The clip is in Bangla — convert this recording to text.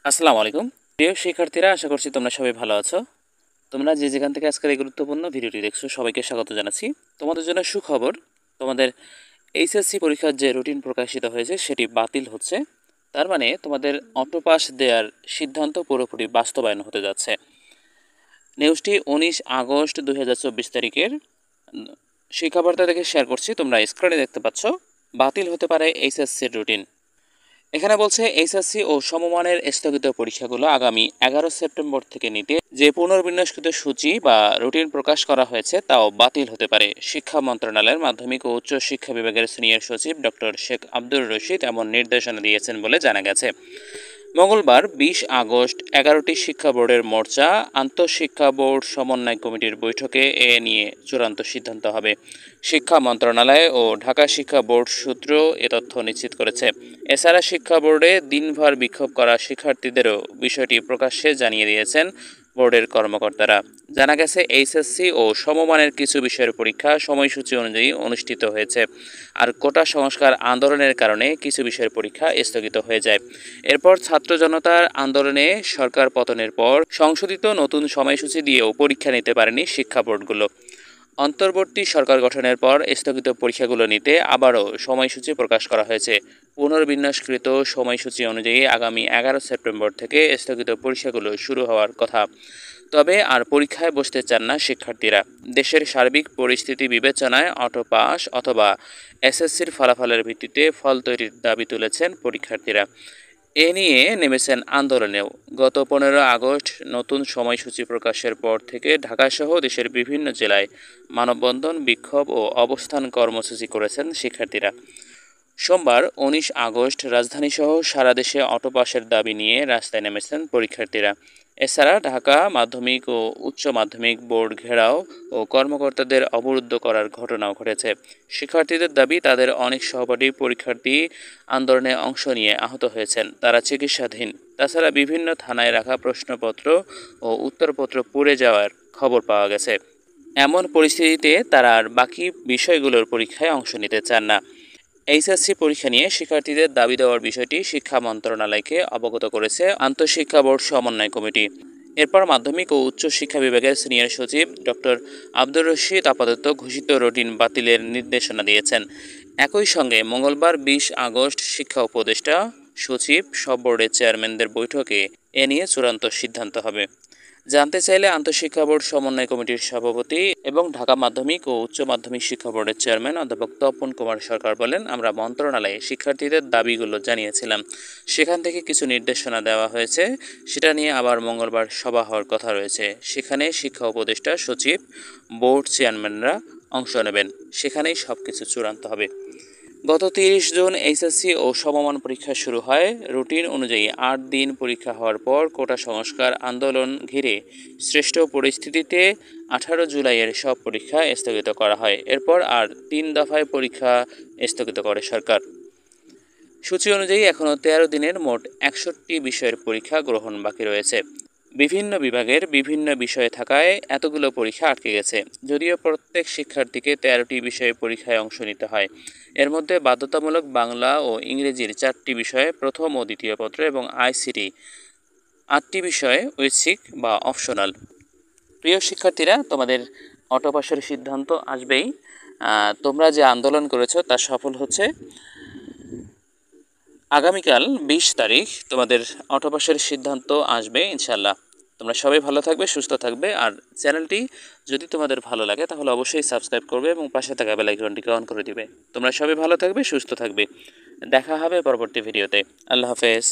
আসসালামু আলাইকুম। প্রিয় শিক্ষার্থীরা, আশা করছি তোমরা সবাই ভালো আছো। তোমরা যে যেখান থেকে আজকের এই গুরুত্বপূর্ণ ভিডিওটি দেখছো, সবাইকে স্বাগত জানাচ্ছি। তোমাদের জন্য সুখবর, তোমাদের এইচএসসি পরীক্ষার যে রুটিন প্রকাশিত হয়েছে সেটি বাতিল হচ্ছে। তার মানে তোমাদের অটোপাস দেওয়ার সিদ্ধান্ত পুরোপুরি বাস্তবায়ন হতে যাচ্ছে। নিউজটি 19 আগস্ট 2024 তারিখের শিক্ষাবার্তা থেকে শেয়ার করছি। তোমরা স্ক্রিনে দেখতে পাচ্ছ, বাতিল হতে পারে এইচএসসির রুটিন। এখানে বলছে এইচএসসি ও সমমানের স্থগিত পরীক্ষাগুলো আগামী 11 সেপ্টেম্বর থেকে নিতে যে পুনর্বিন্যাসকৃত সূচি বা রুটিন প্রকাশ করা হয়েছে তাও বাতিল হতে পারে। শিক্ষা মন্ত্রণালয়ের মাধ্যমিক ও উচ্চ শিক্ষা বিভাগের সিনিয়র সচিব ডক্টর শেখ আব্দুর রশিদ এমন নির্দেশনা দিয়েছেন বলে জানা গেছে। মঙ্গলবার 20 আগস্ট 11টি শিক্ষা বোর্ডের মোর্চা আন্তঃশিক্ষা বোর্ড সমন্বয় কমিটির বৈঠকে এ নিয়ে চূড়ান্ত সিদ্ধান্ত হবে। শিক্ষা মন্ত্রণালয় ও ঢাকা শিক্ষা বোর্ড সূত্র এ তথ্য নিশ্চিত করেছে। এছাড়া শিক্ষা বোর্ডে দিনভর বিক্ষোভ করা শিক্ষার্থীদেরও বিষয়টি প্রকাশ্যে জানিয়ে দিয়েছেন বোর্ডের কর্মকর্তারা। জানা গেছে, এইচএসসি ও সমমানের কিছু বিষয়ের পরীক্ষা সময়সূচি অনুযায়ী অনুষ্ঠিত হয়েছে, আর কোটা সংস্কার আন্দোলনের কারণে কিছু বিষয়ের পরীক্ষা স্থগিত হয়ে যায়। এরপর ছাত্র জনতার আন্দোলনে সরকার পতনের পর সংশোধিত নতুন সময়সূচি দিয়েও পরীক্ষা নিতে পারেনি শিক্ষা বোর্ডগুলো। অন্তর্বর্তী সরকার গঠনের পর স্থগিত পরীক্ষাগুলো নিতে আবারও সময়সূচি প্রকাশ করা হয়েছে। পুনর্বিন্যাসকৃত সময়সূচি অনুযায়ী আগামী 11 সেপ্টেম্বর থেকে স্থগিত পরীক্ষাগুলো শুরু হওয়ার কথা। তবে আর পরীক্ষায় বসতে চান না শিক্ষার্থীরা। দেশের সার্বিক পরিস্থিতি বিবেচনায় অটো পাস অথবা এসএসসির ফলাফলের ভিত্তিতে ফল তৈরির দাবি তুলেছেন পরীক্ষার্থীরা। এ নিয়ে নেমেছেন আন্দোলনেও। গত 15 আগস্ট নতুন সময়সূচি প্রকাশের পর থেকে ঢাকাসহ দেশের বিভিন্ন জেলায় মানববন্ধন, বিক্ষোভ ও অবস্থান কর্মসূচি করেছেন শিক্ষার্থীরা। সোমবার 19 আগস্ট রাজধানীসহ সারা দেশে অটো পাসের দাবি নিয়ে রাস্তায় নেমেছেন পরীক্ষার্থীরা। এছাড়া ঢাকা মাধ্যমিক ও উচ্চ মাধ্যমিক বোর্ড ঘেরাও ও কর্মকর্তাদের অবরুদ্ধ করার ঘটনাও ঘটেছে। শিক্ষার্থীদের দাবি, তাদের অনেক সহপাঠী পরীক্ষার্থী আন্দোলনে অংশ নিয়ে আহত হয়েছেন, তারা চিকিৎসাধীন। তাছাড়া বিভিন্ন থানায় রাখা প্রশ্নপত্র ও উত্তরপত্র পুড়ে যাওয়ার খবর পাওয়া গেছে। এমন পরিস্থিতিতে তারা আর বাকি বিষয়গুলোর পরীক্ষায় অংশ নিতে চান না। এইচএসসি পরীক্ষা নিয়ে শিক্ষার্থীদের দাবি দেওয়ার বিষয়টি শিক্ষা মন্ত্রণালয়কে অবগত করেছে আন্তঃশিক্ষা বোর্ড সমন্বয় কমিটি। এরপর মাধ্যমিক ও উচ্চ শিক্ষা বিভাগের সিনিয়র সচিব ডক্টর আব্দুর রশিদ আপাতত ঘোষিত রুটিন বাতিলের নির্দেশনা দিয়েছেন। একই সঙ্গে মঙ্গলবার 20 আগস্ট শিক্ষা উপদেষ্টা সচিব সব বোর্ডের চেয়ারম্যানদের বৈঠকে এ নিয়ে চূড়ান্ত সিদ্ধান্ত হবে। জানতে চাইলে আন্তঃশিক্ষা বোর্ড সমন্বয় কমিটির সভাপতি এবং ঢাকা মাধ্যমিক ও উচ্চ মাধ্যমিক শিক্ষা বোর্ডের চেয়ারম্যান অধ্যাপক তপন কুমার সরকার বলেন, আমরা মন্ত্রণালয়ে শিক্ষার্থীদের দাবিগুলো জানিয়েছিলাম, সেখান থেকে কিছু নির্দেশনা দেওয়া হয়েছে, সেটা নিয়ে আবার মঙ্গলবার সভা হওয়ার কথা রয়েছে। সেখানে শিক্ষা উপদেষ্টা সচিব, বোর্ড চেয়ারম্যানরা অংশ নেবেন, সেখানেই সব কিছু চূড়ান্ত হবে। গত 30 জুন এইচএসসি ও সমমান পরীক্ষা শুরু হয়। রুটিন অনুযায়ী 8 দিন পরীক্ষা হওয়ার পর কোটা সংস্কার আন্দোলন ঘিরে সৃষ্ট পরিস্থিতিতে 18 জুলাইয়ের সব পরীক্ষা স্থগিত করা হয়। এরপর আর 3 দফায় পরীক্ষা স্থগিত করে সরকার। সূচি অনুযায়ী এখনও 13 দিনের মোট 61 বিষয়ের পরীক্ষা গ্রহণ বাকি রয়েছে। বিভিন্ন বিভাগের বিভিন্ন বিষয়ে থাকায় এতগুলো পরীক্ষা আটকে গেছে। যদিও প্রত্যেক শিক্ষার্থীকে 13টি বিষয়ে পরীক্ষায় অংশ নিতে হয়। এর মধ্যে বাধ্যতামূলক বাংলা ও ইংরেজির 4টি বিষয়ে প্রথম ও দ্বিতীয় পত্র এবং আইসিটি 8টি বিষয়ে ঐচ্ছিক বা অপশনাল। প্রিয় শিক্ষার্থীরা, তোমাদের অটো পাসের সিদ্ধান্ত আসবেই। তোমরা যে আন্দোলন করেছো তা সফল হচ্ছে। আগামীকাল 20 তারিখ তোমাদের অটো পাসের সিদ্ধান্ত আসবে ইনশাল্লাহ। তোমরা সবাই ভালো থাকবে, সুস্থ থাকবে। আর চ্যানেলটি যদি তোমাদের ভালো লাগে তাহলে অবশ্যই সাবস্ক্রাইব করবে এবং পাশে থাকা বেল আইকনটিকে অন করে দিবে। তোমরা সবাই ভালো থাকবে, সুস্থ থাকবে। দেখা হবে পরবর্তী ভিডিওতে। আল্লাহ হাফেজ।